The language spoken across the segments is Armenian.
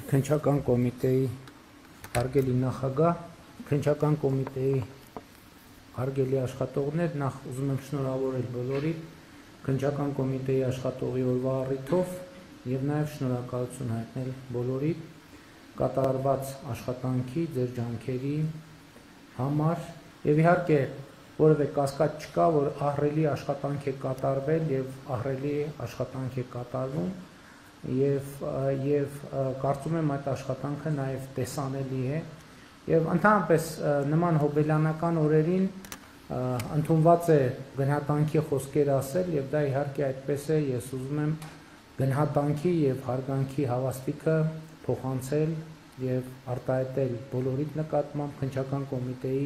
Քննչական կոմիտեի հարգելի նախագահ, քննչական կոմիտեի հարգելի աշխատողներ, նախ ուզում եմ շնորհավորել բոլորին քննչական կոմիտեի աշխատողի օրվա առիթով եւ նաեւ շնորհակալություն հայտնել բոլորին կատարված աշխատանքի, ձեր ջանքերի համար եւ իհարկե որևէ կասկած չկա, որ ահռելի աշխատանք է կատարվել եւ ահռելի աշխատանք է կատարվում եւ կարծում եմ այդ աշխատանքը նաեւ տեսանելի է եւ ընդհանրապես նման հոբելյանական օրերին ընդունված է գնահատանքի խոսքեր ասել եւ դա իհարկե այդպես է ես ուզում եմ գնահատանքի եւ հարգանքի հավաստիքը փոխանցել եւ արտահայտել բոլորի նկատմամբ քննչական կոմիտեի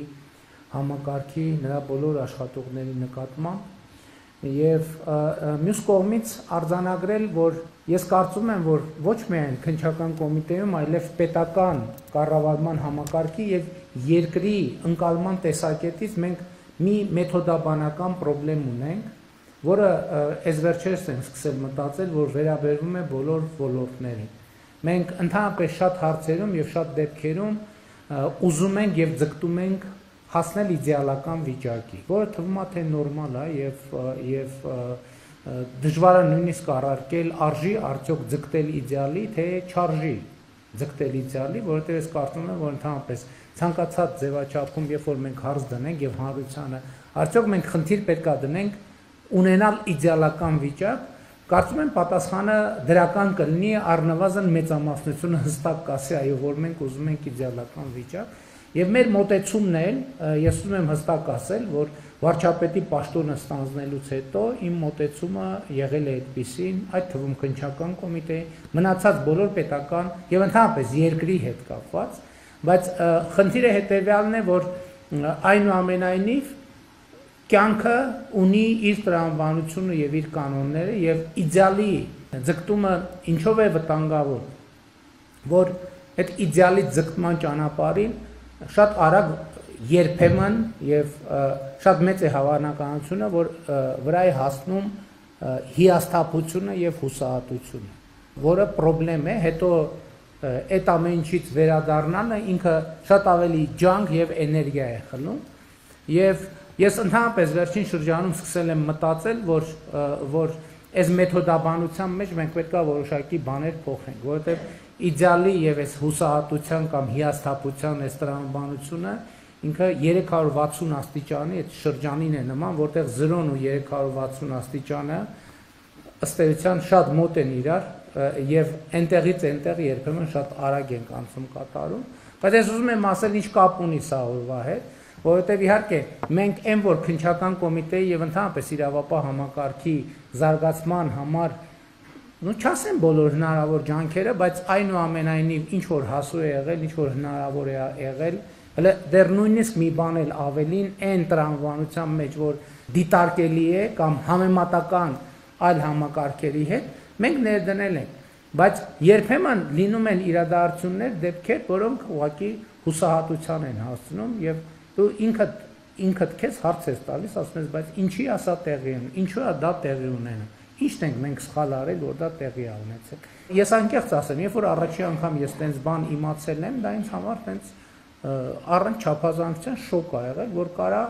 համակարգի նրա բոլոր աշխատողների նկատմամբ եւ մյուս կողմից արձանագրել, որ ես կարծում եմ, որ ոչ միայն քննչական կոմիտեում, այլև պետական կառավարման համակարգի եւ երկրի ընկալման տեսակետից մենք մի մեթոդաբանական խնդրեմ ունենք, որը այս վերջերս ենք սկսել մտածել, որ վերաբերվում է բոլոր ոլորտներին։ Մենք ընդհանրապես շատ հարցերում եւ շատ դեպքերում ուզում ենք եւ ձգտում ենք հասնել իդեալական վիճակի, որը թվում է թե նորմալ է եւ դժվար է նույնիսկ առարկել արժի արդյոք ձգտել իդեալի, թե չարժի ձգտել իդեալի, որովհետեւ ես կարծում եմ, որ ընդհանրապես ցանկացած ձևաչափում, երբ որ մենք հարց դնենք եւ հանրությանը, արդյոք մենք խնդիր պետք է դնենք ունենալ իդեալական վիճակ, կարծում եմ պատասխանը դրական կլինի առնվազն մեծամասնությունը հստակ կասի, այո, որ մենք ուզում ենք իդեալական վիճակ։ Եվ մեր մոտեցումն էլ, ես ուզում եմ հստակ ասել, որ վարչապետի պաշտոնը ստանձնելուց հետո իմ մոտեցումը եղել է այդպիսին, այդ թվում քննչական կոմիտեի, մնացած բոլոր պետական եւ ընդհանրապես երկրի հետ կապված, բայց խնդիրը հետեւյալն է, որ այնուամենայնիվ կյանքը ունի իր տրամաբանությունը եւ իր կանոնները եւ իդեալի ձգտումը ինչով է վտանգավոր, որ այդ իդեալի ձգտման ճանապարհին շատ արագ երբեմն եւ շատ մեծ է հավանականությունը, որ վրա է հասնում հիասթափությունը եւ հուսահատությունը, որը խնդրեմ է, հետո այդ ամեն ինչից վերադառնալը ինքը շատ ավելի ջանք եւ էներգիա է խլում եւ ես ընդհանրապես վերջին շրջանում սկսել եմ մտածել, որ այս մեթոդաբանության մեջ մենք պետք է որոշակի բաներ փոխենք, որովհետեւ իդեալի եւ այս հուսահատության կամ հիասթափության այս տրամաբանությունը ինքը 360 աստիճանի այդ շրջանին է նման, որտեղ 0-ն ու 360 աստիճանը ըստ էության շատ մոտ են իրար եւ այնտեղից այնտեղ երբեմն շատ արագ են անցում կատարում, բայց ես ուզում եմ ասել ինչ կապ ունի սա օրվա հետ, որովհետեւ իհարկե մենք այն որ քննչական կոմիտեի եւ ընդհանրապես իրավապահ համակարգի զարգացման համար Ну չասեմ բոլոր հնարավոր ջանքերը, բայց այնուամենայնիվ ինչ որ հասու է եղել, ինչ որ հնարավոր է եղել, հələ դեռ նույնիսկ մի բան էլ ավելին այն տրամաբանության մեջ, որ դիտարկելի է կամ համեմատական այլ համակարգերի հետ, մենք ներդնել ենք, բայց երբեմն լինում են իրադարձություններ, դեպքեր, որոնք ուղղակի հուսահատության են հասցնում եւ դու ինքդ քեզ հարց ես տալիս, ասում ես, բայց ինչի ասա տեղի են, ինչու է դա տեղի ունենում։ Ինչն ենք մենք սխալ արել, որ դա տեղի է ունեցել։ Ես անկեղծ ասեմ, երբ որ առաջի անգամ ես տենց բան իմացել եմ, դա ինձ համար տենց առանց չափազանցության շոկ ա եղել, որ կարա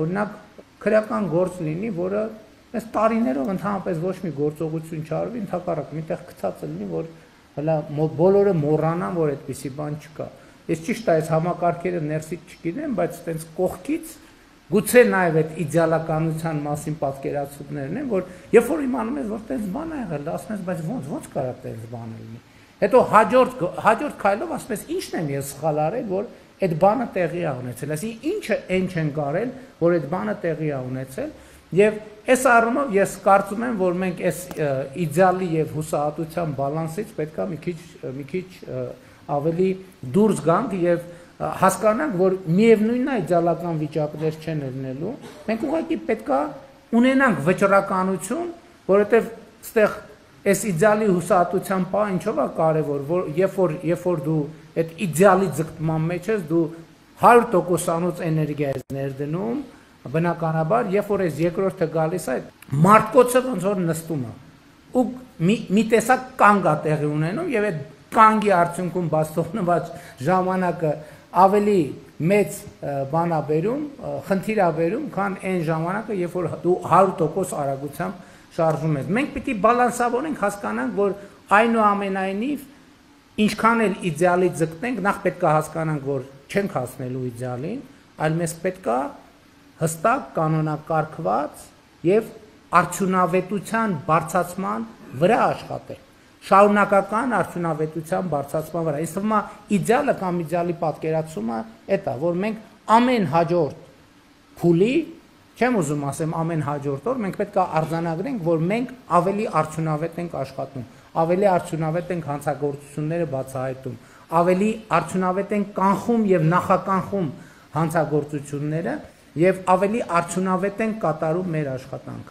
օրինակ քրեական գործ լինի, որը այս տարիներով ընդհանրապես ոչ մի գործողություն չարվի, ընդհակառակ միտեղ գցած լինի, որ հələ բոլորը մոռանան, որ այդպիսի բան չկա։ Ես ճիշտ է, այս համակարգերը ներսից չգիտեմ, բայց տենց կողքից գուցե նաև այդ իդեալականության մասին պատկերացումներն են, որ երբ որ իմանում ես, որ տենց բան է եղել, ասում ես, բայց ոնց կարա տենց բան լինի։ Հետո հաջորդ քայլով ասում ես, ի՞նչն եմ ես սխալ արել, որ այդ բանը տեղի է ունեցել, այսինքն ինչը այն չենք արել, որ այդ բանը տեղի է ունեցել, եւ այս առումով ես կարծում եմ, որ մենք այս իդեալի եւ հուսահատության բալանսից պետք է մի քիչ ավելի դուրս գանք եւ հասկանանք, որ միևնույնն է իդեալական վիճակներ չեն լինելու, մենք ուղղակի պետք է ունենանք վճռականություն, որովհետև այստեղ այս իդեալի հուսահատության բանը ինչով է կարևոր, որ երբ որ դու այդ իդեալի ձգտման մեջ ես, դու 100%-անոց էներգիա ես ներդնում, բնականաբար, երբ որ այս երկրորդը գալիս է, մարդկոցը ոնց որ նստում է, ու մի տեսակ կանգ է տեղի ունենում եւ այդ կանգի արդյունքում բաց թողնված ժամանակը ավելի մեծ բան է բերում, խնդիր է բերում, քան այն ժամանակը, երբ որ դու 100% արագությամբ շարժում ես։ Մենք պիտի բալանսավորենք, հասկանանք, որ այնուամենայնիվ ինչքան էլ իդեալից ձգտենք, նախ պետք է հասկանանք, որ չենք հասնելու իդեալին, այլ մեզ պետք է հստակ կանոնակարգված եւ արդյունավետության բարձրացման վրա աշխատել։ Շարունակական արդյունավետության բարձրացման վրա։ Իսկ հիմա իդեալը կամ իդեալի պատկերացումը դա, որ մենք ամեն հաջորդ փուլի, չեմ ուզում ասեմ ամեն հաջորդ օր, մենք պետք է արձանագրենք, որ մենք ավելի արդյունավետ ենք աշխատում, ավելի արդյունավետ ենք հանցագործությունները բացահայտում, ավելի արդյունավետ ենք կանխում եւ նախականխում հանցագործությունները եւ ավելի արդյունավետ ենք կատարում մեր աշխատանքը։